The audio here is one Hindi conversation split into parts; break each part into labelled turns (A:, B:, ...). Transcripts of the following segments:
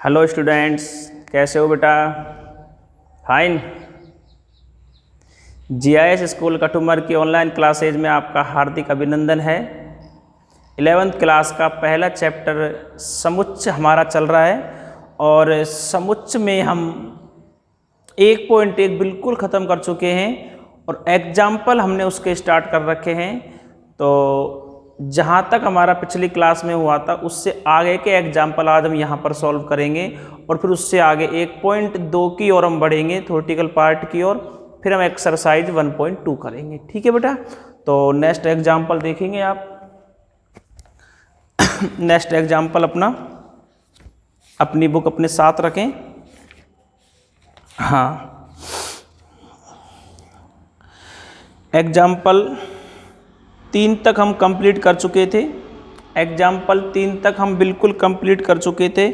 A: हेलो स्टूडेंट्स, कैसे हो बेटा? फाइन। जीआईएस स्कूल कटुमर की ऑनलाइन क्लासेज में आपका हार्दिक अभिनंदन है। 11th क्लास का पहला चैप्टर समुच्चय हमारा चल रहा है और समुच्चय में हम 1.1 बिल्कुल ख़त्म कर चुके हैं और एग्जाम्पल हमने उसके स्टार्ट कर रखे हैं। तो जहाँ तक हमारा पिछली क्लास में हुआ था उससे आगे के एग्जाम्पल आज हम यहाँ पर सॉल्व करेंगे और फिर उससे आगे 1.2 की ओर हम बढ़ेंगे, थ्योरेटिकल पार्ट की ओर। फिर हम एक्सरसाइज 1.2 करेंगे। ठीक है बेटा? तो नेक्स्ट एग्जाम्पल देखेंगे आप। नेक्स्ट एग्जाम्पल अपनी बुक अपने साथ रखें। हाँ, एग्जाम्पल 3 तक हम कंप्लीट कर चुके थे। एग्जाम्पल 3 तक हम बिल्कुल कंप्लीट कर चुके थे।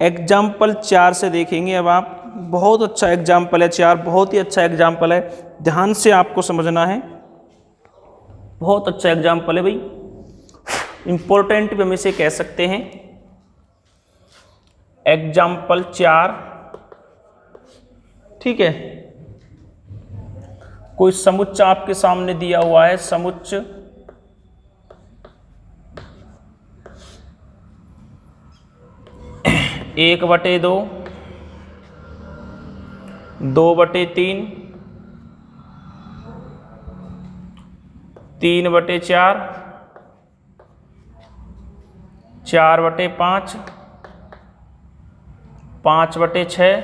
A: एग्जाम्पल 4 से देखेंगे अब आप। बहुत अच्छा एग्जाम्पल है 4, बहुत ही अच्छा एग्जाम्पल है, ध्यान से आपको समझना है। बहुत अच्छा एग्जाम्पल है भाई, इम्पोर्टेंट भी हम इसे कह सकते हैं। एग्जाम्पल 4, ठीक है। कोई समुच्चय आपके सामने दिया हुआ है, समुच्चय 1/2, 2/3, 3/4, 4/5, 5/6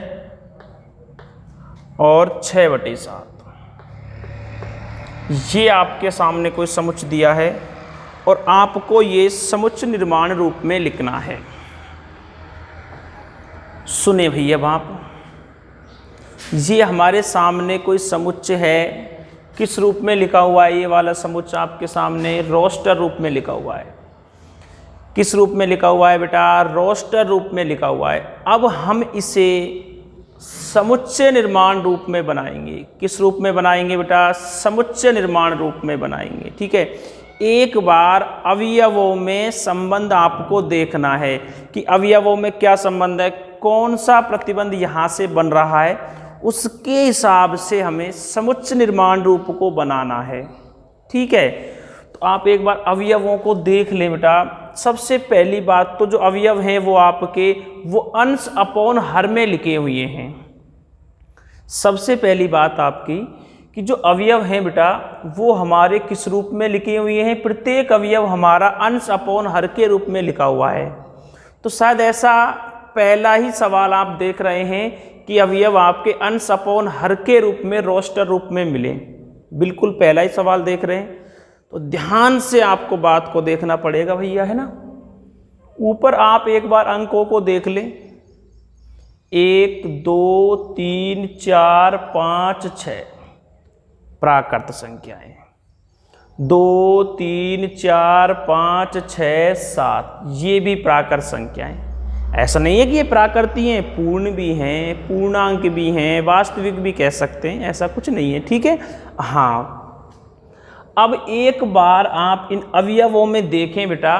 A: और 6/7। ये आपके सामने कोई समुच्चय दिया है और आपको ये समुच्चय निर्माण रूप में लिखना है। सुने भैया बाप, ये हमारे सामने कोई समुच्चय है। किस रूप में लिखा हुआ है? ये वाला समुच्चय आपके सामने रोस्टर रूप में लिखा हुआ है। किस रूप में लिखा हुआ है बेटा? रोस्टर रूप में लिखा हुआ है। अब हम इसे समुच्चय निर्माण रूप में बनाएंगे। किस रूप में बनाएंगे बेटा? समुच्चय निर्माण रूप में बनाएंगे। ठीक है, एक बार अवयवों में संबंध आपको देखना है कि अवयवों में क्या संबंध है, कौन सा प्रतिबंध यहाँ से बन रहा है, उसके हिसाब से हमें समुच्चय निर्माण रूप को बनाना है। ठीक है, तो आप एक बार अवयवों को देख लें बेटा। सबसे पहली बात तो जो अवयव हैं वो आपके वो अंश अपॉन हर में लिखे हुए हैं। सबसे पहली बात आपकी कि जो अवयव हैं बेटा वो हमारे किस रूप में लिखे हुए हैं? प्रत्येक अवयव हमारा अंश अपॉन हर के रूप में लिखा हुआ है। तो शायद ऐसा पहला ही सवाल आप देख रहे हैं कि अवयव आपके अंश अपॉन हर के रूप में रोस्टर रूप में मिले। बिल्कुल पहला ही सवाल देख रहे हैं, तो ध्यान से आपको बात को देखना पड़ेगा भैया, है ना। ऊपर आप एक बार अंकों को देख लें। 1 2 3 4 5 6 प्राकृत संख्याएं। 2 3 4 5 6 7 ये भी प्राकृत संख्याएं। ऐसा नहीं है कि ये प्राकृती हैं, पूर्ण भी हैं, पूर्णांक भी हैं, वास्तविक भी कह सकते हैं, ऐसा कुछ नहीं है। ठीक है। हाँ, अब एक बार आप इन अवयवों में देखें बेटा।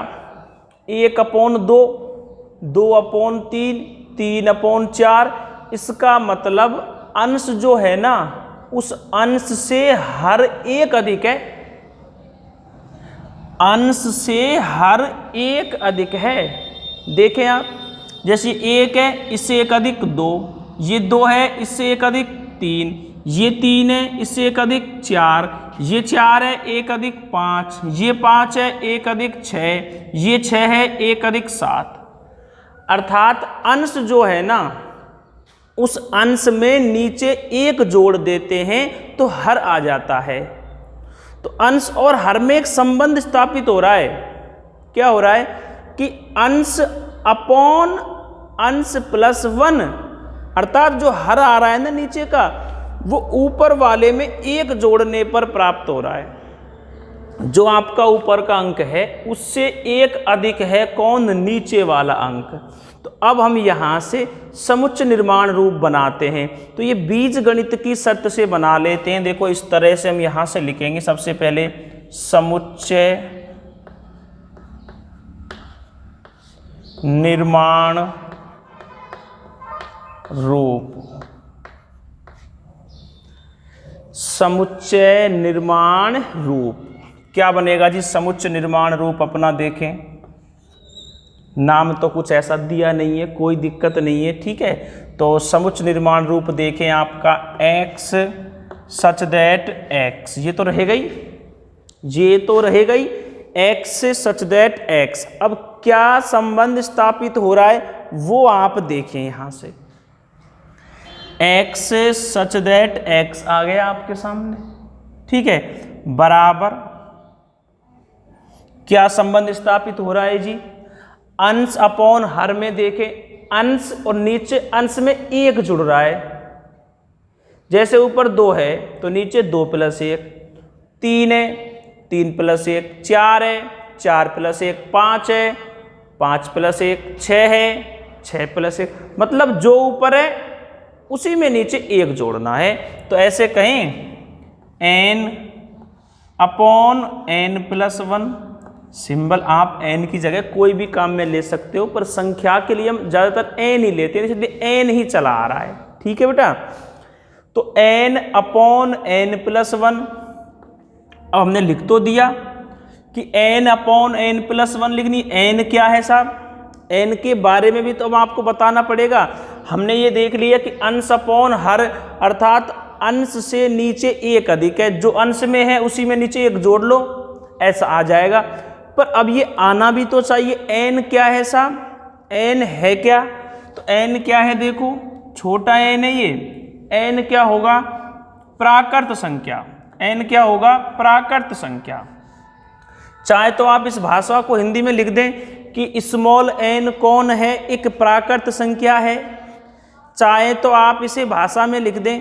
A: 1/2, 2/3, 3/4, इसका मतलब अंश जो है ना उस अंश से हर एक अधिक है। अंश से हर एक अधिक है। देखें आप, जैसे 1 है इससे 1 अधिक 2, ये 2 है इससे 1 अधिक 3, ये 3 है इससे 1 अधिक 4, ये 4 है 1 अधिक 5, ये 5 है 1 अधिक 6, ये 6 है 1 अधिक 7। अर्थात अंश जो है ना उस अंश में नीचे 1 जोड़ देते हैं तो हर आ जाता है। तो अंश और हर में एक संबंध स्थापित हो रहा है। क्या हो रहा है कि अंश अपॉन अंश प्लस 1, अर्थात जो हर आ रहा है ना नीचे का वो ऊपर वाले में 1 जोड़ने पर प्राप्त हो रहा है। जो आपका ऊपर का अंक है उससे 1 अधिक है कौन? नीचे वाला अंक। तो अब हम यहाँ से समुच्चय निर्माण रूप बनाते हैं। तो ये बीज गणित की शर्त से बना लेते हैं। देखो इस तरह से हम यहाँ से लिखेंगे। सबसे पहले समुच्चय निर्माण रूप, समुच्चय निर्माण रूप। क्या बनेगा जी समुच्चय निर्माण रूप अपना? देखें, नाम तो कुछ ऐसा दिया नहीं है, कोई दिक्कत नहीं है, ठीक है। तो समुच्चय निर्माण रूप देखें आपका x सच दैट x, ये तो रहेगा ही, ये तो रहेगा ही, x सच दैट x। अब क्या संबंध स्थापित हो रहा है वो आप देखें यहां से, x सच दैट x आ गया आपके सामने, ठीक है, बराबर क्या संबंध स्थापित हो रहा है जी? अंश अपॉन हर में देखें, अंश और नीचे अंश में 1 जुड़ रहा है। जैसे ऊपर 2 है तो नीचे 2 + 1, 3 है 3 + 1, 4 है 4 + 1, 5 है 5 + 1, 6 है 6 + 1, मतलब जो ऊपर है उसी में नीचे 1 जोड़ना है। तो ऐसे कहें n अपॉन n + 1। सिंबल आप n की जगह कोई भी काम में ले सकते हो, पर संख्या के लिए हम ज़्यादातर n ही लेते हैं, इसलिए n ही चला आ रहा है, ठीक है बेटा। तो n अपॉन n + 1, अब हमने लिख तो दिया कि n अपॉन n + 1 लिखनी। n क्या है साहब? n के बारे में भी तो अब आपको बताना पड़ेगा। हमने ये देख लिया कि अंश अपॉन हर, अर्थात अंश से नीचे 1 अधिक है, जो अंश में है उसी में नीचे 1 जोड़ लो, ऐसा आ जाएगा। पर अब ये आना भी तो चाहिए। n क्या है साहब? n है क्या? तो n क्या है देखो, छोटा n है ये, n क्या होगा? प्राकृत संख्या। n क्या होगा? प्राकृत संख्या। चाहे तो आप इस भाषा को हिंदी में लिख दें कि स्मॉल n कौन है? एक प्राकृत संख्या है। चाहे तो आप इसे भाषा में लिख दें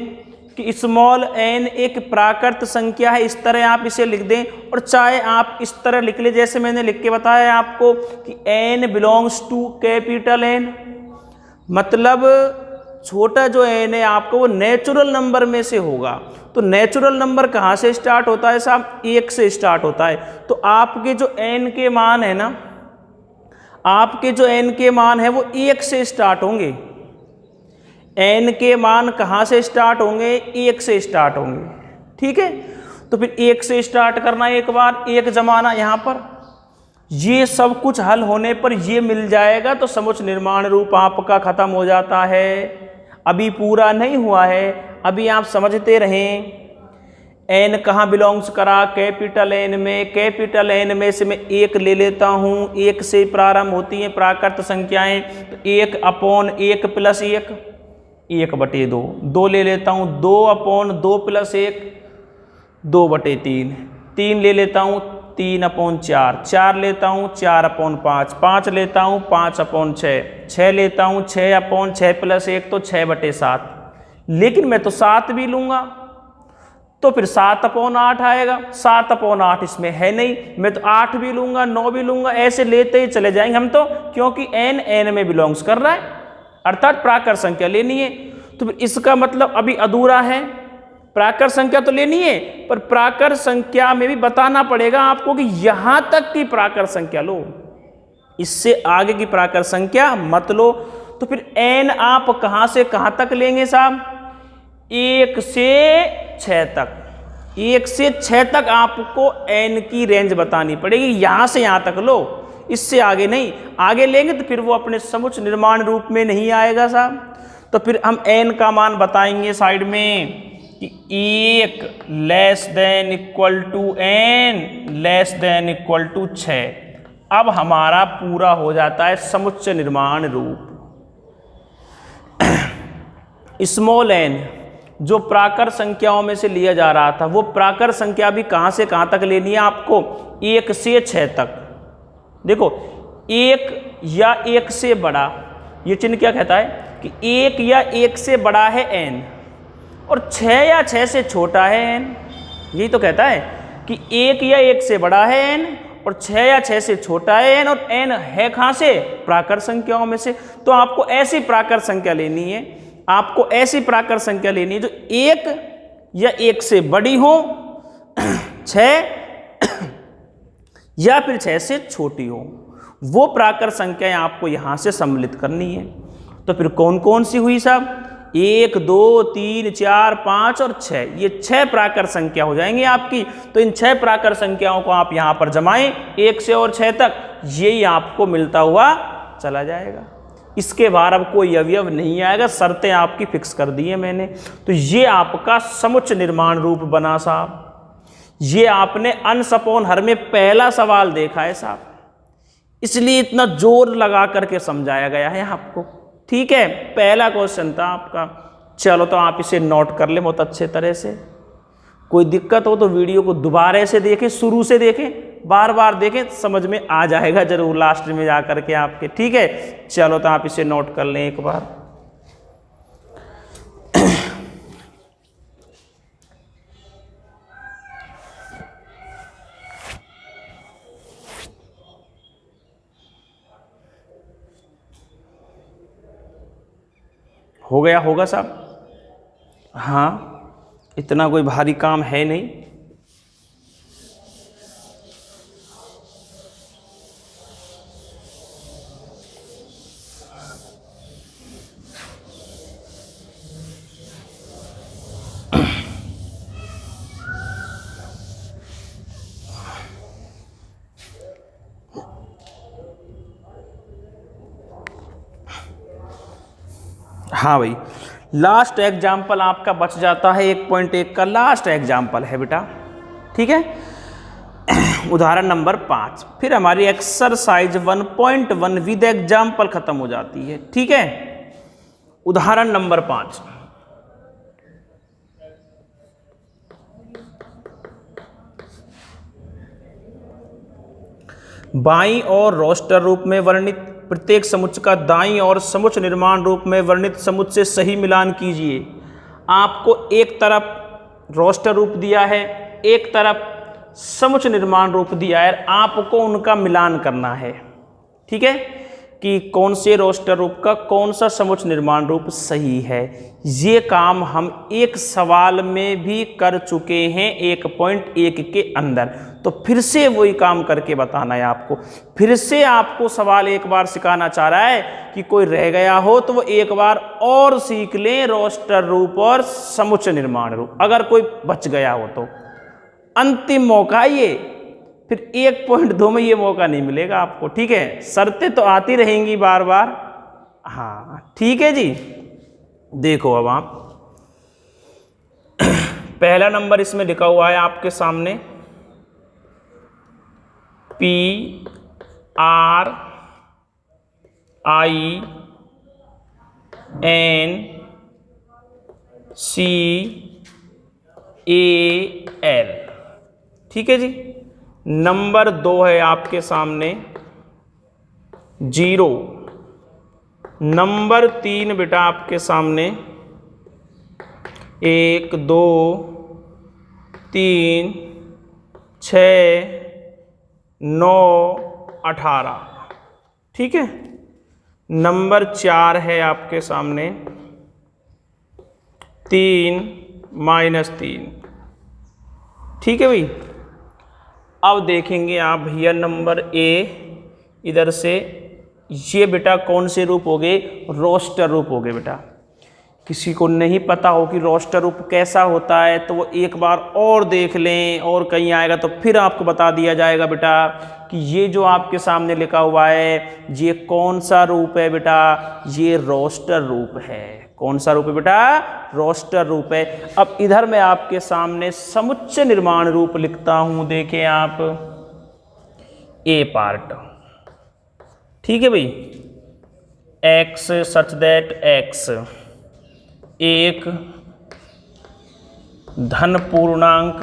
A: कि स्मॉल n एक प्राकृत संख्या है, इस तरह आप इसे लिख दें। और चाहे आप इस तरह लिख ले जैसे मैंने लिख के बताया आपको कि n belongs to capital N, मतलब छोटा जो n है आपको वो नेचुरल नंबर में से होगा। तो नेचुरल नंबर कहाँ से स्टार्ट होता है साहब? 1 से स्टार्ट होता है। तो आपके जो n के मान है ना, आपके जो n के मान है वो 1 से स्टार्ट होंगे। n के मान कहाँ से स्टार्ट होंगे? 1 से स्टार्ट होंगे, ठीक है। तो फिर 1 से स्टार्ट करना, एक बार 1 जमाना यहाँ पर, ये सब कुछ हल होने पर ये मिल जाएगा। तो समुच्चय निर्माण रूप आपका खत्म हो जाता है। अभी पूरा नहीं हुआ है, अभी आप समझते रहें। n कहाँ बिलोंग्स करा? कैपिटल N में। कैपिटल N में से मैं 1 ले लेता हूँ, 1 से प्रारंभ होती हैं प्राकृत संख्याएं। तो 1 अपॉन 1 + 1, 1/2, 2 ले लेता हूँ, 2 अपॉन 2 + 1, 2/3, 3 ले लेता हूँ, 3 अपॉन 4, 4 लेता हूँ, 4 अपॉन 5, 5 लेता हूँ, 5 अपॉन 6, 6 लेता हूँ, 6 अपॉन 6 + 1 तो 6/7। लेकिन मैं तो 7 भी लूँगा तो फिर 7 अपॉन 8 आएगा। 7 अपॉन 8 इसमें है नहीं, मैं तो 8 भी लूँगा, 9 भी लूँगा, ऐसे लेते ही चले जाएंगे हम तो, क्योंकि n में बिलोंग्स कर रहा है, अर्थात प्राकृत संख्या लेनी है। तो फिर इसका मतलब अभी अधूरा है। प्राकृत संख्या तो लेनी है, पर प्राकृत संख्या में भी बताना पड़ेगा आपको कि यहां तक की प्राकृत संख्या लो, इससे आगे की प्राकृत संख्या मत लो। तो फिर n आप कहां से कहां तक लेंगे साहब? 1 से 6 तक। 1 से 6 तक आपको n की रेंज बतानी पड़ेगी, यहां से यहां तक लो, इससे आगे नहीं। आगे लेंगे तो फिर वो अपने समुच्चय निर्माण रूप में नहीं आएगा साहब। तो फिर हम n का मान बताएंगे साइड में कि 1 < n < 6। अब हमारा पूरा हो जाता है समुच्चय निर्माण रूप। स्मॉल n जो प्राकृत संख्याओं में से लिया जा रहा था, वो प्राकृत संख्या भी कहां से कहां तक लेनी है आपको? 1 से 6 तक। देखो 1 या 1 से बड़ा, ये चिन्ह क्या कहता है कि 1 या 1 से बड़ा है n, और 6 या 6 से छोटा है n। यही तो कहता है कि 1 या 1 से बड़ा है n, और 6 या 6 से छोटा है n, और n है कहाँ से? प्राकृत संख्याओं में से। तो आपको ऐसी प्राकृत संख्या लेनी है, आपको ऐसी प्राकृत संख्या लेनी है जो 1 या 1 से बड़ी हो, 6 या फिर 6 से छोटी हो। वो प्राकृत संख्याएं आपको यहाँ से सम्मिलित करनी है। तो फिर कौन कौन सी हुई साहब? 1, 2, 3, 4, 5 और 6, ये 6 प्राकर संख्या हो जाएंगी आपकी। तो इन 6 प्राकर संख्याओं को आप यहां पर जमाएं 1 से और 6 तक, यही आपको मिलता हुआ चला जाएगा। इसके बाद अब कोई अवयव नहीं आएगा, शर्तें आपकी फिक्स कर दी है मैंने। तो ये आपका समुच्चय निर्माण रूप बना साहब। ये आपने अंश अपॉन हर में पहला सवाल देखा है साहब, इसलिए इतना जोर लगा करके समझाया गया है आपको। ठीक है, पहला क्वेश्चन था आपका। चलो तो आप इसे नोट कर ले बहुत अच्छे तरह से। कोई दिक्कत हो तो वीडियो को दोबारा से देखें, शुरू से देखें, बार बार देखें, समझ में आ जाएगा जरूर लास्ट में जा करके आपके। ठीक है, चलो तो आप इसे नोट कर लें एक बार। हो गया होगा साहब? हाँ, इतना कोई भारी काम है नहीं। हाँ भाई, लास्ट एग्जाम्पल आपका बच जाता है 1.1 का, लास्ट एग्जाम्पल है बेटा। ठीक है, उदाहरण नंबर 5। फिर हमारी एक्सरसाइज 1.1 विद एग्जाम्पल खत्म हो जाती है। ठीक है, उदाहरण नंबर 5। बाईं और रोस्टर रूप में वर्णित प्रत्येक समुच्चय का दाईं और समुच्चय निर्माण रूप में वर्णित समुच्चय से सही मिलान कीजिए। आपको एक तरफ रोस्टर रूप दिया है, एक तरफ समुच्चय निर्माण रूप दिया है, आपको उनका मिलान करना है। ठीक है, कि कौन से रोस्टर रूप का कौन सा समुच्चय निर्माण रूप सही है। ये काम हम एक सवाल में भी कर चुके हैं 1.1 के अंदर। तो फिर से वही काम करके बताना है आपको। फिर से आपको सवाल एक बार सिखाना चाह रहा है कि कोई रह गया हो तो वो एक बार और सीख लें रोस्टर रूप और समुच्चय निर्माण रूप। अगर कोई बच गया हो तो अंतिम मौका ये, फिर 1.2 में ये मौका नहीं मिलेगा आपको। ठीक है, शर्तें तो आती रहेंगी बार बार। हाँ ठीक है जी। देखो अब आप पहला नंबर इसमें लिखा हुआ है आपके सामने PRINCAL। ठीक है जी। नंबर 2 है आपके सामने 0। नंबर 3 बेटा आपके सामने 1 2 3 6 9 18। ठीक है। नंबर 4 है आपके सामने 3 -3। ठीक है भाई। अब देखेंगे आप भैया नंबर ए, इधर से ये बेटा कौन से रूप हो गए? रोस्टर रूप हो गए बेटा। किसी को नहीं पता हो कि रोस्टर रूप कैसा होता है तो वो एक बार और देख लें, और कहीं आएगा तो फिर आपको बता दिया जाएगा बेटा कि ये जो आपके सामने लिखा हुआ है ये कौन सा रूप है बेटा? ये रोस्टर रूप है। कौन सा रूप है बेटा? रोस्टर रूप है। अब इधर मैं आपके सामने समुच्चय निर्माण रूप लिखता हूं, देखें आप ए पार्ट। ठीक है भाई। एक्स सच दैट एक्स एक धन पूर्णांक।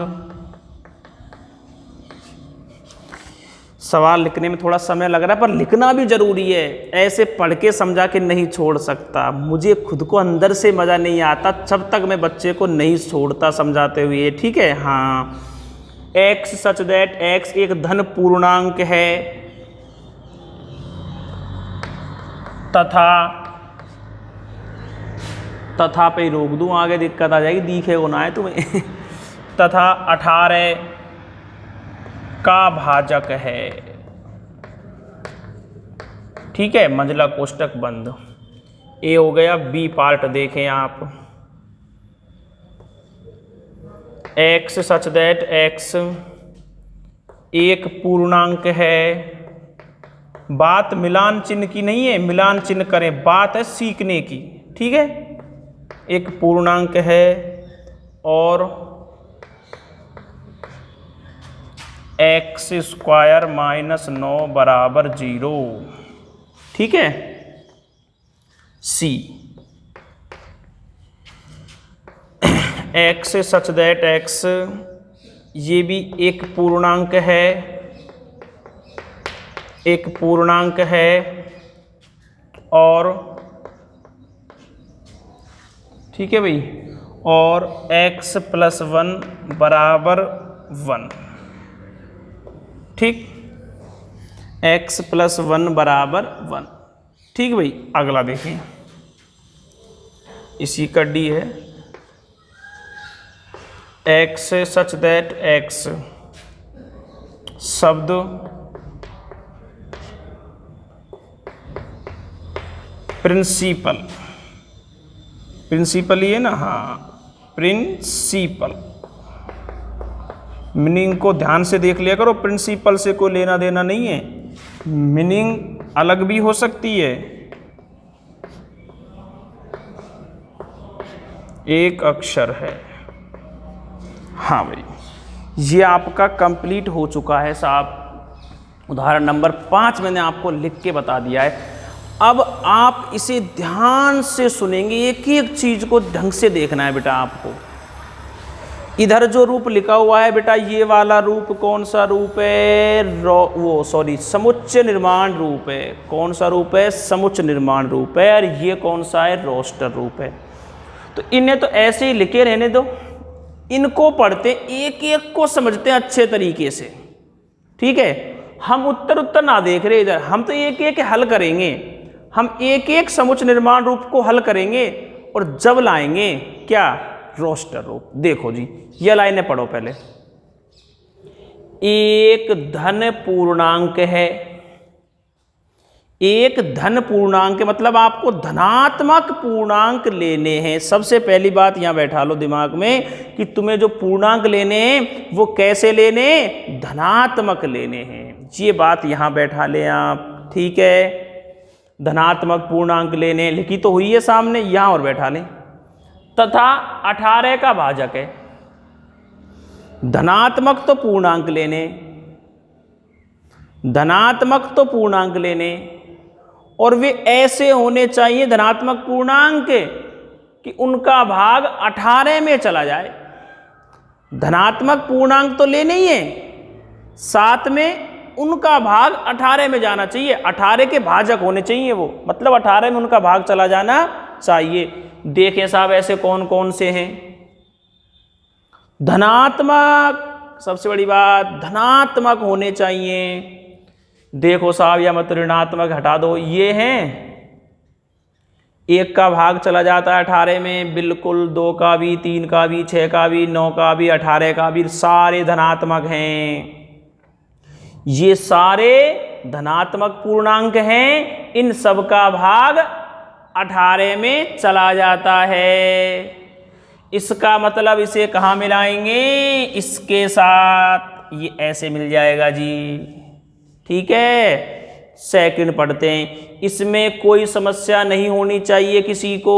A: सवाल लिखने में थोड़ा समय लग रहा है पर लिखना भी जरूरी है। ऐसे पढ़ के समझा के नहीं छोड़ सकता। मुझे खुद को अंदर से मज़ा नहीं आता जब तक मैं बच्चे को नहीं छोड़ता समझाते हुए। ठीक है। हाँ, एक्स सच दैट एक्स एक धन पूर्णांक है तथा पे रोक दूं, आगे दिक्कत आ जाएगी, दिखे होना है तुम्हें। तथा 18 का भाजक है। ठीक है, मंझला कोष्टक बंद। ए हो गया। बी पार्ट देखें आप, x सच दैट x एक पूर्णांक है। बात मिलान चिन्ह की नहीं है, मिलान चिन्ह करें, बात है सीखने की, ठीक है। एक पूर्णांक है और x² - 9 बराबर 0, ठीक है। सी x सच दैट x ये भी एक पूर्णांक है, एक पूर्णांक है और ठीक है भाई, और x + 1 बराबर 1, ठीक, x + 1 बराबर 1, ठीक भाई। अगला देखें, इसी का डी है। x सच दैट x शब्द प्रिंसिपल, प्रिंसिपल ही है ना, हाँ प्रिंसिपल। मीनिंग को ध्यान से देख लिया करो, प्रिंसिपल से कोई लेना देना नहीं है, मीनिंग अलग भी हो सकती है। एक अक्षर है, हाँ भाई, ये आपका कंप्लीट हो चुका है साहब। उदाहरण नंबर 5 मैंने आपको लिख के बता दिया है। अब आप इसे ध्यान से सुनेंगे, एक एक चीज को ढंग से देखना है बेटा आपको। इधर जो रूप लिखा हुआ है बेटा, ये वाला रूप कौन सा रूप है? समुच्चय निर्माण रूप है। कौन सा रूप है? समुच्चय निर्माण रूप है। और ये कौन सा है? रोस्टर रूप है। तो इन्हें तो ऐसे ही लिखे रहने दो, इनको पढ़ते एक एक को समझते हैं अच्छे तरीके से, ठीक है। हम उत्तर ना देख रहे इधर, हम तो एक एक हल करेंगे, हम एक एक समुच्चय निर्माण रूप को हल करेंगे और जब लाएंगे क्या? रोस्टर रूप। देखो जी, ये लाइनें पढ़ो पहले। एक धन पूर्णांक है, एक धन पूर्णांक मतलब आपको धनात्मक पूर्णांक लेने हैं। सबसे पहली बात यहां बैठा लो दिमाग में कि तुम्हें जो पूर्णांक लेने हैं वो कैसे लेने? धनात्मक लेने हैं। ये बात यहां बैठा लें आप, ठीक है। धनात्मक पूर्णांक लेने लिखी तो हुई है सामने, यहां और बैठा लें। तथा 18 का भाजक है। धनात्मक तो पूर्णांक लेने, धनात्मक तो पूर्णांक लेने, और वे ऐसे होने चाहिए धनात्मक पूर्णांक कि उनका भाग 18 में चला जाए। धनात्मक पूर्णांक तो लेने ही है, साथ में उनका भाग 18 में जाना चाहिए। 18 के भाजक होने चाहिए वो, मतलब 18 में उनका भाग चला जाना चाहिए। देखें साहब ऐसे कौन कौन से हैं। धनात्मक, सबसे बड़ी बात धनात्मक होने चाहिए। देखो साहब या मत ऋणात्मक हटा दो, ये हैं। 1 का भाग चला जाता है 18 में, बिल्कुल। 2 का भी, 3 का भी, 6 का भी, 9 का भी, 18 का भी, सारे धनात्मक हैं। ये सारे धनात्मक पूर्णांक हैं, इन सब का भाग 18 में चला जाता है। इसका मतलब इसे कहाँ मिलाएंगे? इसके साथ। ये ऐसे मिल जाएगा जी, ठीक है। सेकंड पढ़ते हैं, इसमें कोई समस्या नहीं होनी चाहिए किसी को।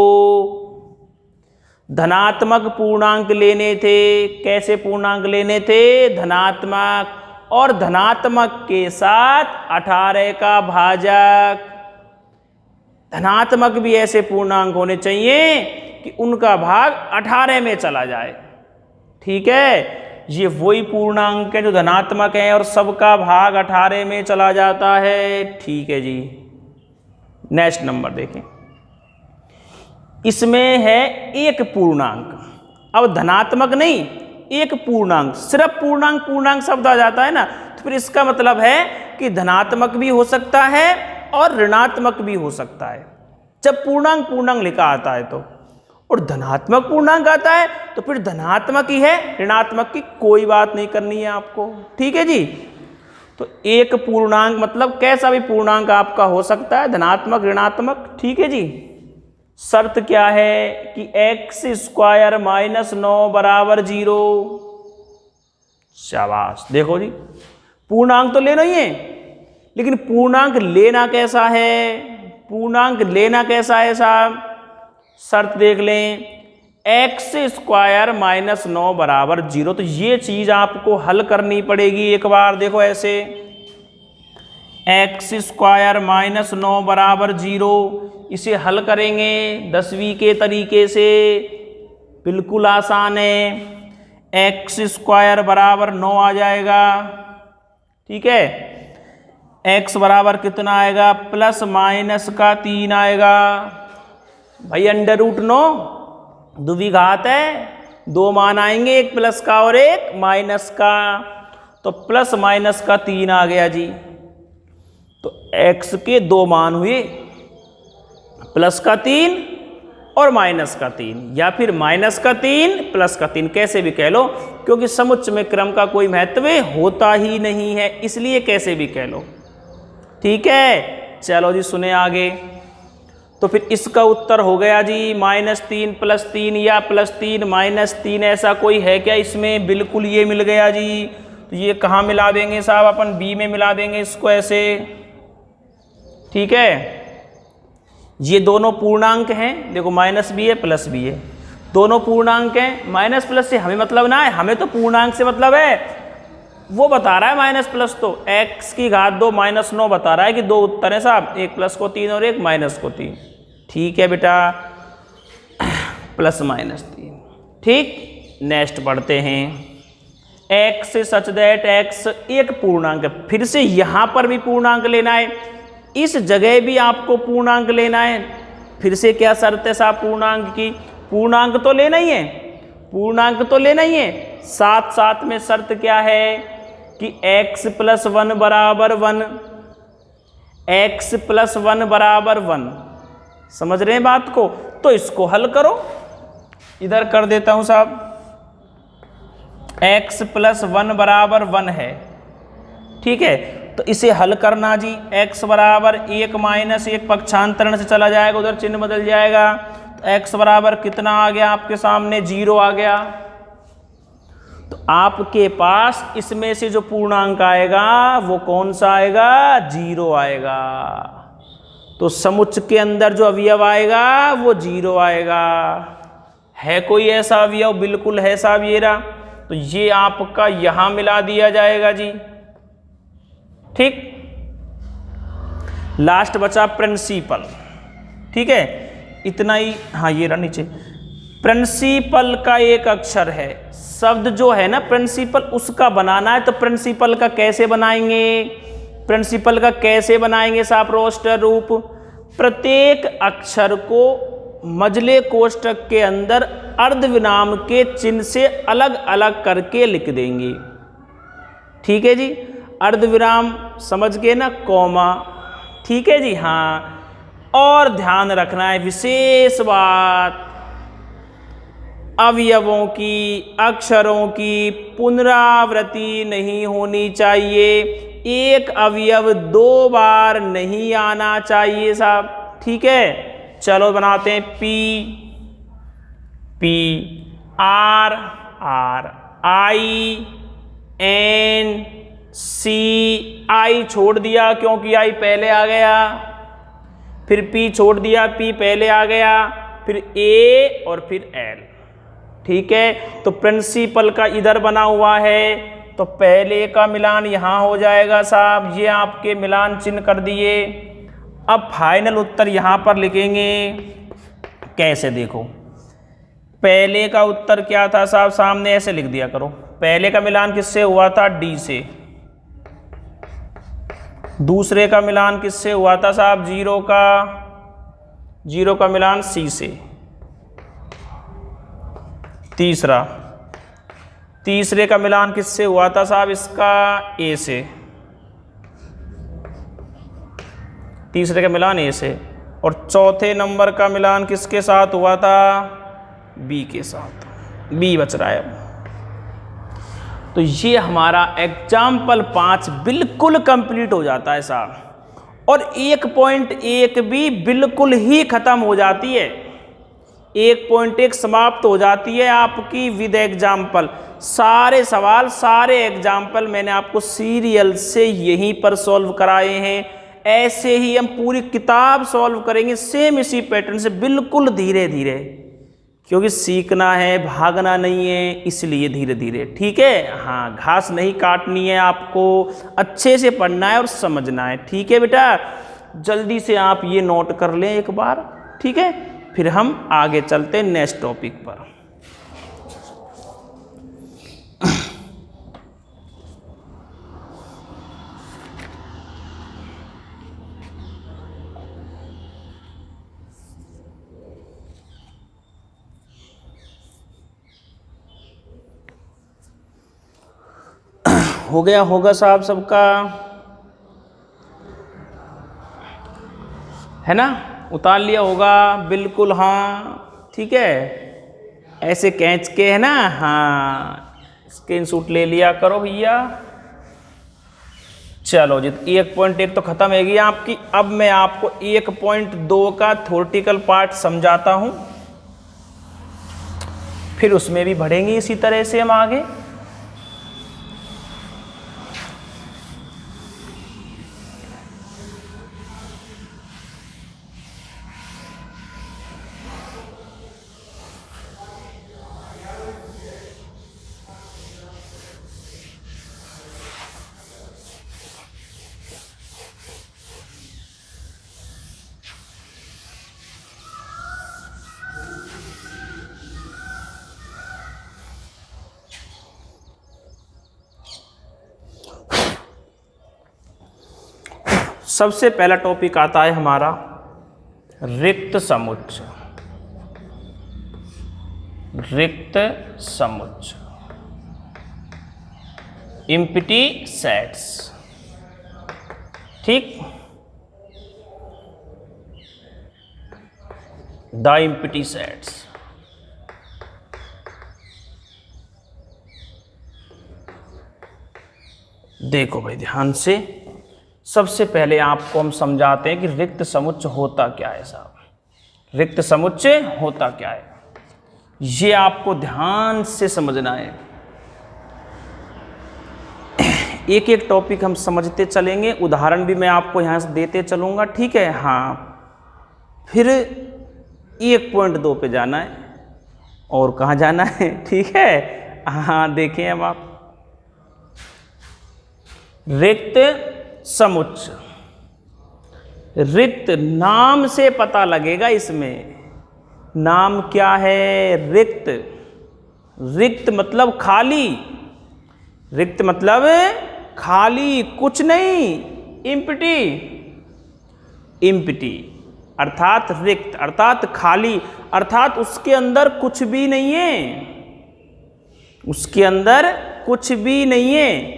A: धनात्मक पूर्णांक लेने थे। कैसे पूर्णांक लेने थे? धनात्मक, और धनात्मक के साथ 18 का भाजक। धनात्मक भी ऐसे पूर्णांक होने चाहिए कि उनका भाग 18 में चला जाए, ठीक है। ये वही पूर्णांक है जो धनात्मक है और सबका भाग 18 में चला जाता है, ठीक है जी। नेक्स्ट नंबर देखें, इसमें है एक पूर्णांक। अब धनात्मक नहीं, एक पूर्णांक, सिर्फ पूर्णांक पूर्णांक शब्द आ जाता है ना, तो फिर इसका मतलब है कि धनात्मक भी हो सकता है और ऋणात्मक भी हो सकता है जब पूर्णांक पूर्णांक लिखा आता है तो। और धनात्मक पूर्णांक आता है तो फिर धनात्मक ही है, ऋणात्मक की कोई बात नहीं करनी है आपको, ठीक है जी। तो एक पूर्णांक मतलब कैसा भी पूर्णांक आपका हो सकता है, धनात्मक ऋणात्मक, ठीक है जी। शर्त क्या है कि x स्क्वायर माइनस 9 बराबर 0। शाबाश, देखो जी, पूर्णांक तो लेना ही है, लेकिन पूर्णांक लेना कैसा है? पूर्णांक लेना कैसा है साहब? शर्त देख लें, x स्क्वायर माइनस 9 बराबर 0। तो ये चीज आपको हल करनी पड़ेगी। एक बार देखो ऐसे, x स्क्वायर माइनस 9 बराबर 0, इसे हल करेंगे 10वीं के तरीके से, बिल्कुल आसान है। x स्क्वायर बराबर 9 आ जाएगा, ठीक है। x बराबर कितना आएगा? प्लस माइनस का 3 आएगा। भाई अंडर रूट 9 द्विघात है, दो मान आएंगे, एक प्लस का और एक माइनस का, तो प्लस माइनस का 3 आ गया जी। तो x के दो मान हुए, प्लस का 3 और माइनस का 3, या फिर माइनस का 3 प्लस का 3, कैसे भी कह लो, क्योंकि समुच्चय में क्रम का कोई महत्व होता ही नहीं है, इसलिए कैसे भी कह लो, ठीक है। चलो जी सुने आगे। तो फिर इसका उत्तर हो गया जी -3 + 3 या +3 -3, ऐसा कोई है क्या इसमें? बिल्कुल ये मिल गया जी। तो ये कहाँ मिला देंगे साहब? अपन बी में मिला देंगे इसको ऐसे, ठीक है। ये दोनों पूर्णांक हैं, देखो माइनस भी है प्लस भी है, दोनों पूर्णांक हैं। माइनस प्लस से हमें मतलब ना है, हमें तो पूर्णांक से मतलब है। वो बता रहा है माइनस प्लस, तो x की घात 2 -9 बता रहा है कि दो उत्तर है साहब, एक प्लस को 3 और एक माइनस को 3, ठीक है बेटा, प्लस माइनस 3, ठीक। नेक्स्ट पढ़ते हैं, x सच दैट x एक पूर्णांक है। फिर से यहां पर भी पूर्णांक लेना है, इस जगह भी आपको पूर्णांक लेना है। फिर से क्या शर्त है साहब पूर्णांक की? पूर्णांक तो लेना ही है, पूर्णांक तो लेना ही है, साथ साथ में शर्त क्या है कि x + 1 बराबर 1, x + 1 बराबर 1, समझ रहे हैं बात को? तो इसको हल करो, इधर कर देता हूं साहब, x + 1 बराबर 1 है, ठीक है। तो इसे हल करना जी, x बराबर 1 - 1 पक्षांतरण से चला जाएगा, उधर चिन्ह बदल जाएगा, तो x बराबर कितना आ गया आपके सामने? 0 आ गया। तो आपके पास इसमें से जो पूर्णांक आएगा वो कौन सा आएगा? 0 आएगा। तो समुच्चय के अंदर जो अवयव आएगा वो 0 आएगा। है कोई ऐसा अवयव? बिल्कुल है साहब, ये रहा। तो ये आपका यहां मिला दिया जाएगा जी, ठीक। लास्ट बचा प्रिंसिपल, ठीक है, इतना ही। हाँ ये रहा नीचे, प्रिंसिपल का एक अक्षर है, शब्द जो है ना प्रिंसिपल, उसका बनाना है। तो प्रिंसिपल का कैसे बनाएंगे? प्रिंसिपल का कैसे बनाएंगे साहब? रोस्टर रूप, प्रत्येक अक्षर को मझले कोष्ठक के अंदर अर्धविराम के चिन्ह से अलग अलग करके लिख देंगे, ठीक है जी। अर्धविराम समझ गए ना, कॉमा, ठीक है जी। हाँ, और ध्यान रखना है विशेष बात, अवयवों की, अक्षरों की पुनरावृत्ति नहीं होनी चाहिए, एक अवयव 2 बार नहीं आना चाहिए साहब, ठीक है। चलो बनाते हैं, P R R I N C, I छोड़ दिया क्योंकि I पहले आ गया, फिर P छोड़ दिया, P पहले आ गया, फिर A और फिर L, ठीक है। तो प्रिंसिपल का इधर बना हुआ है, तो पहले का मिलान यहां हो जाएगा साहब, ये आपके मिलान चिन्ह कर दिए। अब फाइनल उत्तर यहां पर लिखेंगे, कैसे देखो, पहले का उत्तर क्या था साहब? सामने ऐसे लिख दिया करो, पहले का मिलान किससे हुआ था? D से। दूसरे का मिलान किससे हुआ था साहब? 0 का मिलान C से। तीसरे का मिलान किससे हुआ था साहब? इसका A से। तीसरे का मिलान A से। और चौथे नंबर का मिलान किसके साथ हुआ था? B के साथ। B बच रहा है। तो ये हमारा एग्जाम्पल 5 बिल्कुल कंप्लीट हो जाता है साहब, और 1.1 भी बिल्कुल ही खत्म हो जाती है। 1.1 समाप्त हो जाती है आपकी विद एग्जाम्पल। सारे सवाल, सारे एग्जाम्पल मैंने आपको सीरियल से यहीं पर सॉल्व कराए हैं। ऐसे ही हम पूरी किताब सॉल्व करेंगे, सेम इसी पैटर्न से, बिल्कुल धीरे धीरे, क्योंकि सीखना है, भागना नहीं है, इसलिए धीरे धीरे। ठीक है, हाँ, घास नहीं काटनी है, आपको अच्छे से पढ़ना है और समझना है। ठीक है बेटा, जल्दी से आप ये नोट कर लें एक बार। ठीक है, फिर हम आगे चलते हैं नेक्स्ट टॉपिक पर। हो गया होगा साहब सबका, है ना? उतार लिया होगा, बिल्कुल हाँ। ठीक है, ऐसे खींच के, है ना, हाँ, स्क्रीनशॉट ले लिया करो भैया। चलो जी, 1.1 तो खत्म है गई आपकी। अब मैं आपको 1.2 का थ्योरेटिकल पार्ट समझाता हूं, फिर उसमें भी बढ़ेंगे इसी तरह से हम आगे। सबसे पहला टॉपिक आता है हमारा रिक्त समुच्चय। रिक्त समुच्चय, एम्प्टी सेट्स। ठीक, द एम्प्टी सेट्स। देखो भाई ध्यान से, सबसे पहले आपको हम समझाते हैं कि रिक्त समुच्चय होता क्या है साहब। रिक्त समुच्चय होता क्या है, ये आपको ध्यान से समझना है। एक एक टॉपिक हम समझते चलेंगे, उदाहरण भी मैं आपको यहाँ से देते चलूँगा। ठीक है, हाँ, फिर 1.2 पे जाना है, और कहाँ जाना है? ठीक है, हाँ, देखें अब आप, रिक्त समुच्चय। रिक्त नाम से पता लगेगा, इसमें नाम क्या है? रिक्त। रिक्त मतलब खाली, रिक्त मतलब खाली, कुछ नहीं, एम्प्टी। एम्प्टी अर्थात रिक्त, अर्थात खाली, अर्थात उसके अंदर कुछ भी नहीं है, उसके अंदर कुछ भी नहीं है।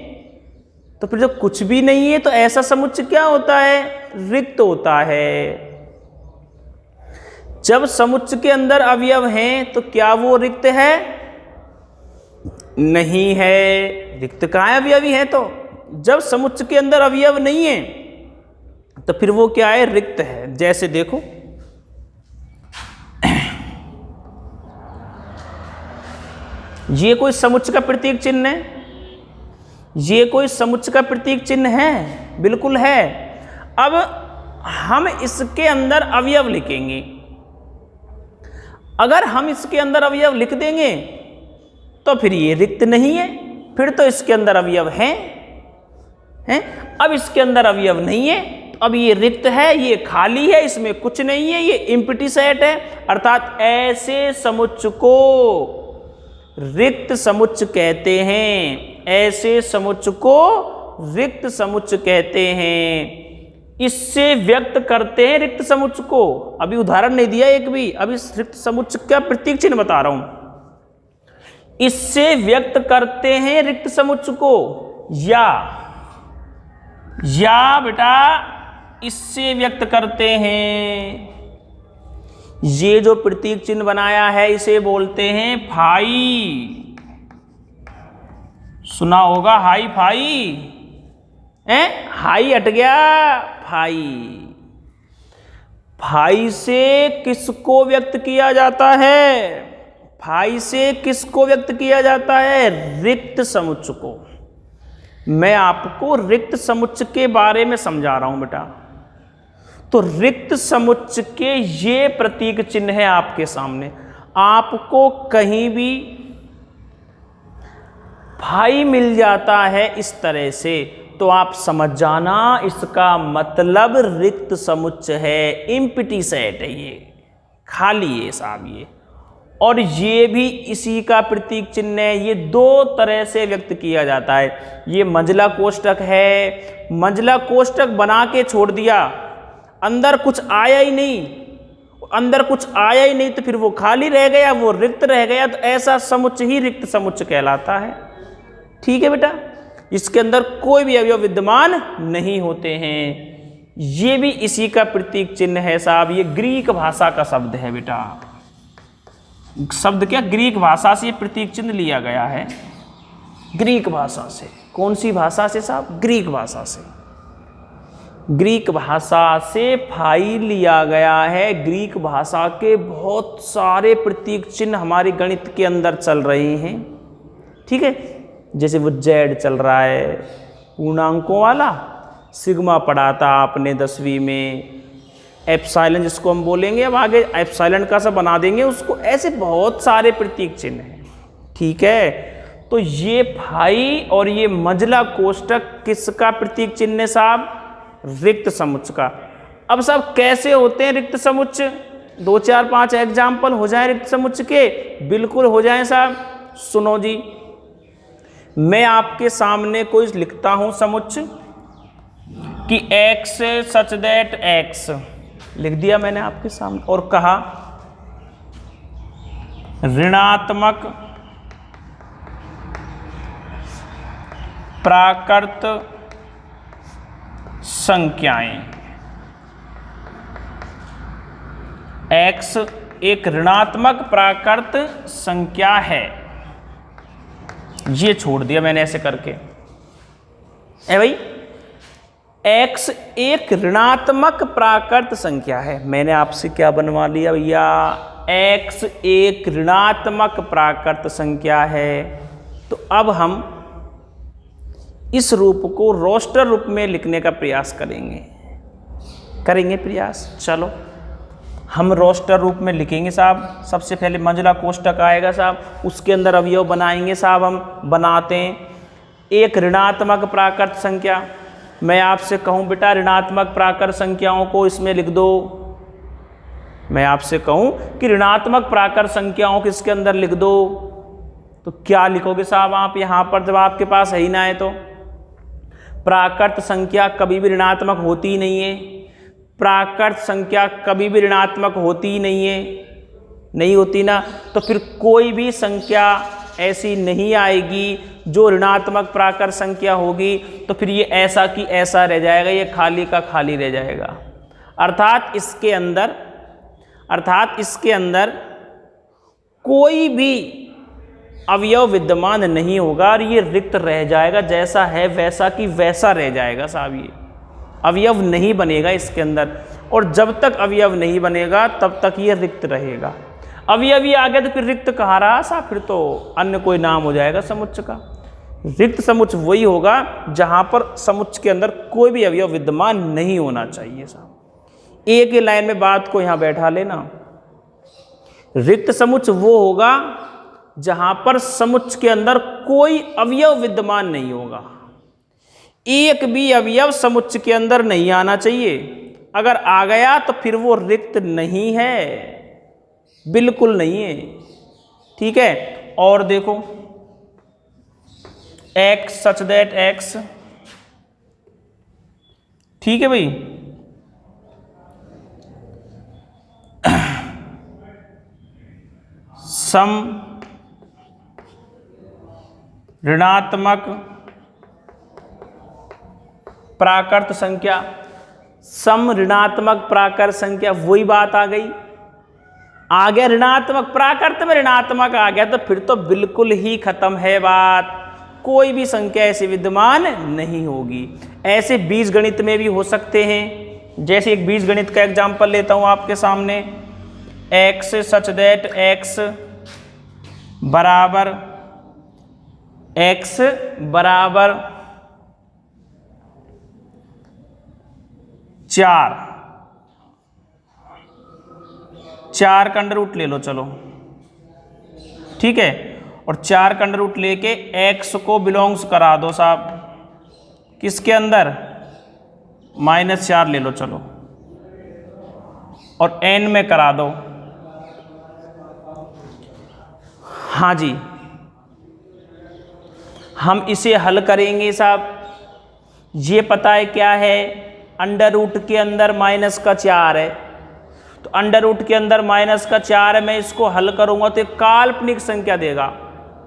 A: तो फिर जब कुछ भी नहीं है तो ऐसा समुच्चय क्या होता है? रिक्त होता है। जब समुच्चय के अंदर अवयव हैं तो क्या वो रिक्त है? नहीं है, रिक्त कहाँ है? अवयवी है। तो जब समुच्चय के अंदर अवयव नहीं है तो फिर वो क्या है? रिक्त है। जैसे देखो, ये कोई समुच्चय का प्रतीक चिन्ह है, ये कोई समुच्चय का प्रतीक चिन्ह है? बिल्कुल है। अब हम इसके अंदर अवयव लिखेंगे। अगर हम इसके अंदर अवयव लिख देंगे तो फिर ये रिक्त नहीं है, फिर तो इसके अंदर अवयव हैं। अब इसके अंदर अवयव नहीं है तो अब ये रिक्त है, ये खाली है, इसमें कुछ नहीं है, ये एम्प्टी सेट है। अर्थात ऐसे समुच्चय को रिक्त समुच्चय कहते हैं। ऐसे समुच्चय को रिक्त समुच्चय कहते हैं। इससे व्यक्त करते हैं रिक्त समुच्चय को। अभी उदाहरण नहीं दिया एक भी, अभी रिक्त समुच्चय का प्रतीक चिन्ह बता रहा हूं। इससे व्यक्त करते हैं रिक्त समुच्चय को, या बेटा इससे व्यक्त करते हैं। ये जो प्रतीक चिन्ह बनाया है इसे बोलते हैं फाई। सुना होगा हाई फाई, हाई हट गया फाई। फाई से किसको व्यक्त किया जाता है? फाई से किसको व्यक्त किया जाता है? रिक्त समुच्चय को। मैं आपको रिक्त समुच्चय के बारे में समझा रहा हूं बेटा। तो रिक्त समुच्चय के ये प्रतीक चिन्ह है आपके सामने। आपको कहीं भी फाई मिल जाता है इस तरह से तो आप समझ जाना इसका मतलब रिक्त समुच्चय है, एम्प्टी सेट है, ये खाली है साहब ये। और ये भी इसी का प्रतीक चिन्ह है। ये दो तरह से व्यक्त किया जाता है। ये मंझला कोष्ठक है, मंझला कोष्ठक बना के छोड़ दिया, अंदर कुछ आया ही नहीं, अंदर कुछ आया ही नहीं तो फिर वो खाली रह गया, वो रिक्त रह गया, तो ऐसा समुच्चय ही रिक्त समुच्चय कहलाता है। ठीक है बेटा, इसके अंदर कोई भी अवयव विद्यमान नहीं होते हैं। ये भी इसी का प्रतीक चिन्ह है साहब। ये ग्रीक भाषा का शब्द है बेटा। शब्द क्या? ग्रीक भाषा से ये प्रतीक चिन्ह लिया गया है। ग्रीक भाषा से। कौन सी भाषा से साहब? ग्रीक भाषा से। ग्रीक भाषा से फाई लिया गया है। ग्रीक भाषा के बहुत सारे प्रतीक चिन्ह हमारे गणित के अंदर चल रहे हैं। ठीक है, जैसे वो जेड चल रहा है पूर्णांकों वाला, सिग्मा पढ़ा था आपने 10वीं में, एप्सिलॉन जिसको हम बोलेंगे अब आगे एप्सिलॉन का सब बना देंगे उसको। ऐसे बहुत सारे प्रतीक चिन्ह हैं। ठीक है, तो ये फाई और ये मंझला कोष्ठक किसका प्रतीक चिन्ह है साहब? रिक्त समुच्चय का। अब साहब कैसे होते हैं रिक्त समुच्चय? 2 4 5 एग्जाम्पल हो जाए रिक्त समुच्चय के? बिल्कुल हो जाए साहब। सुनो जी, मैं आपके सामने कोई लिखता हूं समुच्चय कि x सच दैट x लिख दिया मैंने आपके सामने और कहा ऋणात्मक प्राकृत संख्याएं। x एक ऋणात्मक प्राकृत संख्या है। ये छोड़ दिया मैंने ऐसे करके। भाई x एक ऋणात्मक प्राकृत संख्या है। मैंने आपसे क्या बनवा लिया भैया? x एक ऋणात्मक प्राकृत संख्या है। तो अब हम इस रूप को रोस्टर रूप में लिखने का प्रयास करेंगे प्रयास। चलो हम रोस्टर रूप में लिखेंगे साहब। सबसे पहले मंझला कोष्ठक आएगा साहब, उसके अंदर अवयव बनाएंगे साहब। हम बनाते हैं एक ऋणात्मक प्राकृत संख्या। मैं आपसे कहूं बेटा ऋणात्मक प्राकृत संख्याओं को इसमें लिख दो। मैं आपसे कहूं कि ऋणात्मक प्राकृत संख्याओं को इसके अंदर लिख दो, तो क्या लिखोगे साहब आप यहां पर जब आपके पास है ही ना है? तो प्राकृत संख्या कभी भी ऋणात्मक होती ही नहीं है। प्राकृत संख्या कभी भी ऋणात्मक होती ही नहीं है, नहीं होती ना। तो फिर कोई भी संख्या ऐसी नहीं आएगी जो ऋणात्मक प्राकृत संख्या होगी, तो फिर ये ऐसा की ऐसा रह जाएगा, ये खाली का खाली रह जाएगा। अर्थात इसके अंदर कोई भी अवयव विद्यमान नहीं होगा और ये रिक्त रह जाएगा, जैसा है वैसा की वैसा रह जाएगा साहब। ये अवयव नहीं बनेगा इसके अंदर, और जब तक अवयव नहीं बनेगा तब तक ये रिक्त रहेगा। अवयव ही आ गया तो फिर रिक्त कहाँ रहा साहब? फिर तो अन्य कोई नाम हो जाएगा समुच्चय का। रिक्त समुच्चय वही होगा जहां पर समुच्चय के अंदर कोई भी अवयव विद्यमान नहीं होना चाहिए साहब। एक ही लाइन में बात को यहां बैठा लेना। रिक्त समुच्चय वो होगा जहां पर समुच्चय के अंदर कोई अवयव विद्यमान नहीं होगा। एक भी अवयव समुच्चय के अंदर नहीं आना चाहिए। अगर आ गया तो फिर वो रिक्त नहीं है, बिल्कुल नहीं है। ठीक है, और देखो x सच दैट x। ठीक है भाई, सम ऋणात्मक प्राकृत संख्या। सम ऋणात्मक प्राकृत संख्या, वही बात आ गई। आ गया ऋणात्मक, प्राकृत में ऋणात्मक आ गया तो फिर तो बिल्कुल ही खत्म है बात। कोई भी संख्या ऐसी विद्यमान नहीं होगी। ऐसे बीजगणित में भी हो सकते हैं जैसे एक बीजगणित का एग्जाम्पल लेता हूं आपके सामने, x सच दैट x बराबर 4 का अंडर रूट ले लो चलो, ठीक है, और 4 का अंडर रूट लेके x को बिलोंग्स करा दो साहब किसके अंदर, -4 ले लो चलो, और n में करा दो। हाँ जी, हम इसे हल करेंगे साहब। ये पता है क्या है, अंडर रूट के अंदर -4 है, तो अंडर रूट के अंदर -4 है, मैं इसको हल करूंगा तो एक काल्पनिक संख्या देगा।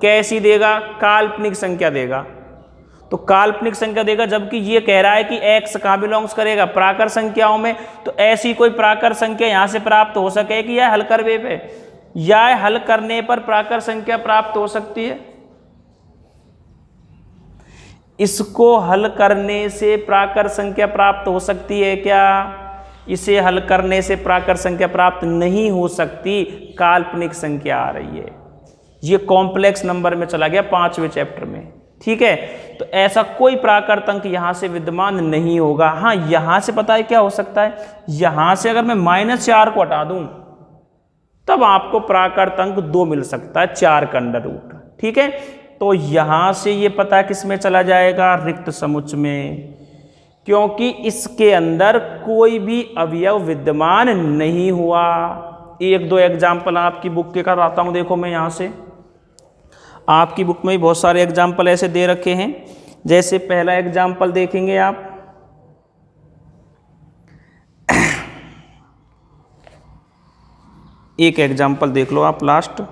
A: कैसी देगा, काल्पनिक संख्या देगा। तो काल्पनिक संख्या देगा, जबकि ये कह रहा है कि x कहाँ बिलोंग्स करेगा, प्राकर संख्याओं में। तो ऐसी कोई प्राकर संख्या यहां से प्राप्त हो सके कि यह हल करने पे, या हल करने पर प्राकर संख्या प्राप्त हो सकती है। इसको हल करने से प्राकर संख्या प्राप्त हो सकती है क्या, इसे हल करने से प्राकर संख्या प्राप्त नहीं हो सकती, काल्पनिक संख्या आ रही है। ये कॉम्प्लेक्स नंबर में चला गया 5वें चैप्टर में, ठीक है। तो ऐसा कोई प्राकृतंक यहां से विद्यमान नहीं होगा। हाँ, यहां से पता है क्या हो सकता है, यहां से अगर मैं -4 को हटा दूं तब आपको प्राकृतंक 2 मिल सकता है, 4 का अंडर रूट, ठीक है। तो यहां से ये पता किस में चला जाएगा, रिक्त समुच्चय में, क्योंकि इसके अंदर कोई भी अवयव विद्यमान नहीं हुआ। 1-2 एग्जाम्पल आपकी बुक के कराता हूं, देखो मैं यहां से, आपकी बुक में भी बहुत सारे एग्जाम्पल ऐसे दे रखे हैं। जैसे पहला एग्जाम्पल देखेंगे आप, एक एग्जाम्पल देख लो आप लास्ट,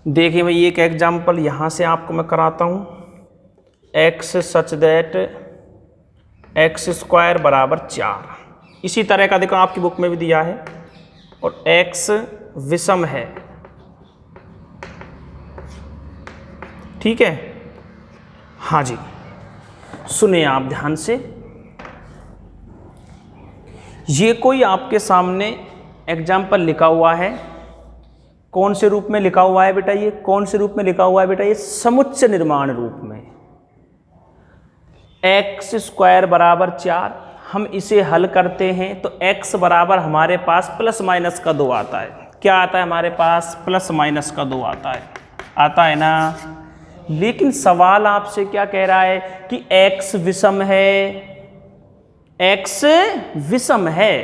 A: देखिए भाई, एक एग्जाम्पल यहां से आपको मैं कराता हूं, x सच दैट x² बराबर 4। इसी तरह का देखो आपकी बुक में भी दिया है, और x विषम है, ठीक है। हाँ जी, सुनिए आप ध्यान से, ये कोई आपके सामने एग्जाम्पल लिखा हुआ है। कौन से रूप में लिखा हुआ है बेटा, ये कौन से रूप में लिखा हुआ है बेटा, ये समुच्चय निर्माण रूप में। x² बराबर 4, हम इसे हल करते हैं तो x बराबर हमारे पास ±2 आता है। क्या आता है हमारे पास, ±2 आता है ना। लेकिन सवाल आपसे क्या कह रहा है कि x विषम है, x विषम है,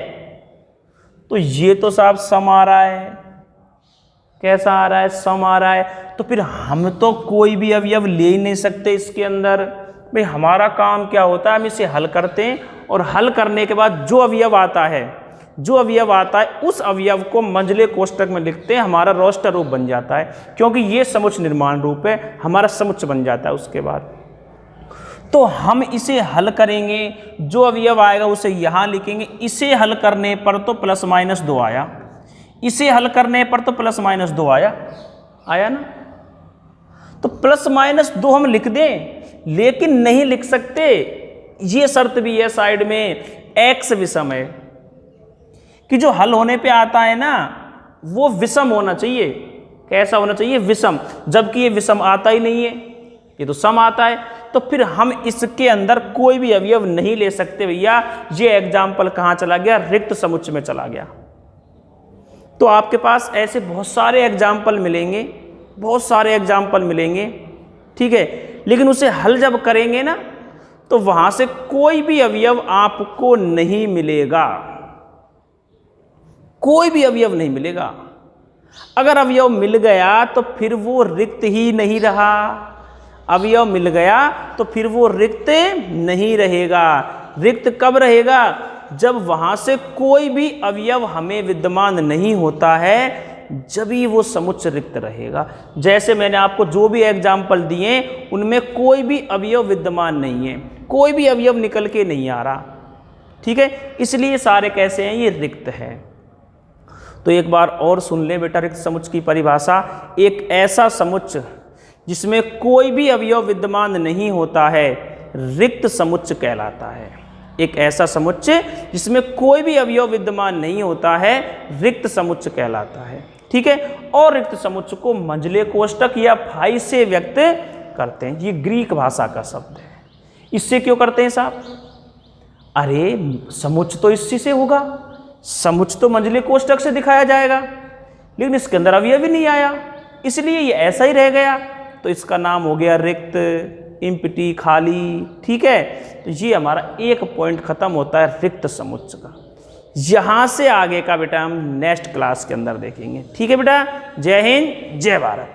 A: तो ये तो साहब सम आ रहा है। कैसा आ रहा है, सम आ रहा है। तो फिर हम तो कोई भी अवयव ले ही नहीं सकते इसके अंदर। भाई हमारा काम क्या होता है, हम इसे हल करते हैं, और हल करने के बाद जो अवयव आता है उस अवयव को मंझले कोष्ठक में लिखते हैं, हमारा रोस्टर रूप बन जाता है। क्योंकि ये समुच्चय निर्माण रूप है, हमारा समुच्चय बन जाता है उसके बाद। तो हम इसे हल करेंगे, जो अवयव आएगा उसे यहाँ लिखेंगे। इसे हल करने पर तो +-2 आया, इसे हल करने पर तो +-2 आया ना। तो +-2 हम लिख दें, लेकिन नहीं लिख सकते, ये शर्त भी है साइड में, x विषम है, कि जो हल होने पे आता है ना वो विषम होना चाहिए। कैसा होना चाहिए, विषम। जबकि ये विषम आता ही नहीं है, ये तो सम आता है। तो फिर हम इसके अंदर कोई भी अवयव नहीं ले सकते भैया। ये एग्जाम्पल कहाँ चला गया, रिक्त समुच्चय में चला गया। तो आपके पास ऐसे बहुत सारे एग्जाम्पल मिलेंगे, ठीक है। लेकिन उसे हल जब करेंगे ना तो वहां से कोई भी अवयव आपको नहीं मिलेगा, कोई भी अवयव नहीं मिलेगा। अगर अवयव मिल गया तो फिर वो रिक्त ही नहीं रहा, अवयव मिल गया तो फिर वो रिक्त नहीं रहेगा। रिक्त कब रहेगा, जब वहां से कोई भी अवयव हमें विद्यमान नहीं होता है, जब ही वो समुच्चय रिक्त रहेगा। जैसे मैंने आपको जो भी एग्जाम्पल दिए उनमें कोई भी अवयव विद्यमान नहीं है, कोई भी अवयव निकल के नहीं आ रहा, ठीक है। इसलिए सारे कैसे हैं, ये रिक्त है। तो एक बार और सुन ले बेटा रिक्त समुच्चय की परिभाषा। एक ऐसा समुच्चय जिसमें कोई भी अवयव विद्यमान नहीं होता है रिक्त समुच्चय कहलाता है। एक ऐसा समुच्चय जिसमें कोई भी अवयव विद्यमान नहीं होता है रिक्त समुच्चय कहलाता है। ठीक है, और रिक्त समुच्चय को मंझले कोष्ठक या फाई से व्यक्त करते हैं। ये ग्रीक भाषा का शब्द है। इससे क्यों करते हैं साहब? अरे समुच्चय तो इसी से होगा, समुच्चय तो मंझले कोष्ठक से दिखाया जाएगा, लेकिन इसके अंदर अवयव भी नहीं आया, इसलिए ये ऐसा ही रह गया, तो इसका नाम हो गया रिक्त, इम्पटी, खाली। ठीक है, तो ये हमारा एक पॉइंट खत्म होता है रिक्त समुच्चय का। यहाँ से आगे का बेटा हम नेक्स्ट क्लास के अंदर देखेंगे। ठीक है बेटा, जय हिंद, जय भारत।